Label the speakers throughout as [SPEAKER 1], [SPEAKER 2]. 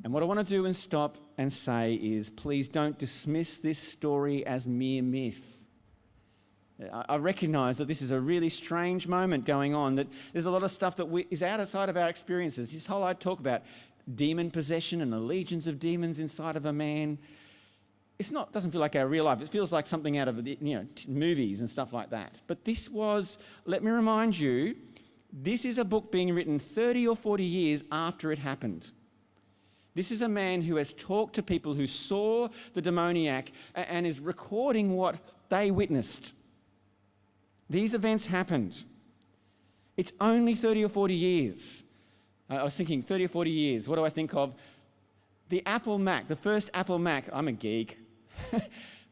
[SPEAKER 1] And what I want to do and stop and say is, please don't dismiss this story as mere myth. I recognise that this is a really strange moment going on, that there's a lot of stuff that is outside of our experiences. This whole talk about demon possession and the legions of demons inside of a man, doesn't feel like our real life. It feels like something out of movies and stuff like that. But this was, let me remind you, this is a book being written 30 or 40 years after it happened. This is a man who has talked to people who saw the demoniac and is recording what they witnessed. These events happened. It's only 30 or 40 years. I was thinking 30 or 40 years. What do I think of? The Apple Mac, the first Apple Mac. I'm a geek.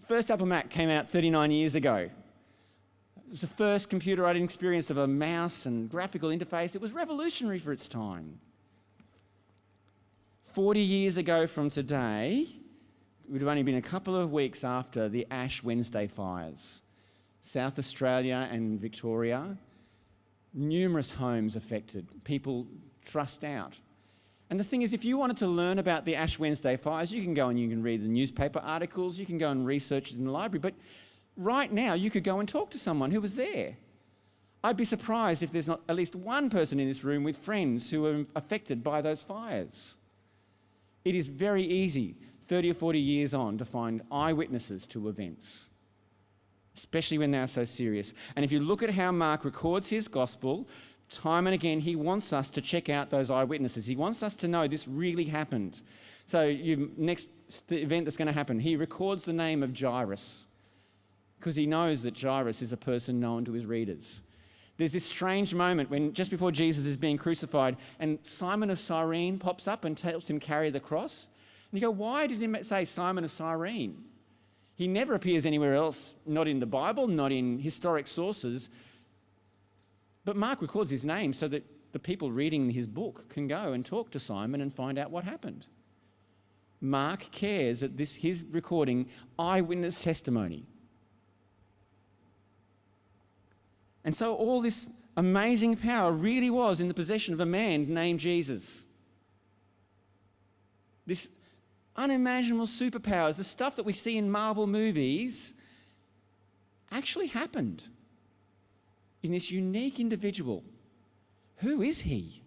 [SPEAKER 1] First Apple Mac came out 39 years ago. It was the first computer I'd experienced of a mouse and graphical interface. It was revolutionary for its time. 40 years ago from today, it would have only been a couple of weeks after the Ash Wednesday fires. South Australia and Victoria, numerous homes affected, people thrust out. And the thing is, if you wanted to learn about the Ash Wednesday fires, you can go and you can read the newspaper articles, you can go and research it in the library, but right now you could go and talk to someone who was there. I'd be surprised if there's not at least one person in this room with friends who were affected by those fires. It is very easy, 30 or 40 years on, to find eyewitnesses to events, especially when they're so serious. And if you look at how Mark records his gospel, time and again, he wants us to check out those eyewitnesses. He wants us to know this really happened. So the event that's going to happen, he records the name of Jairus because he knows that Jairus is a person known to his readers. There's this strange moment when just before Jesus is being crucified and Simon of Cyrene pops up and helps him carry the cross. And you go, why did he say Simon of Cyrene? He never appears anywhere else, not in the Bible, not in historic sources. But Mark records his name so that the people reading his book can go and talk to Simon and find out what happened. Mark cares that his recording eyewitness testimony. And so all this amazing power really was in the possession of a man named Jesus. This unimaginable superpowers, the stuff that we see in Marvel movies, actually happened in this unique individual. Who is he?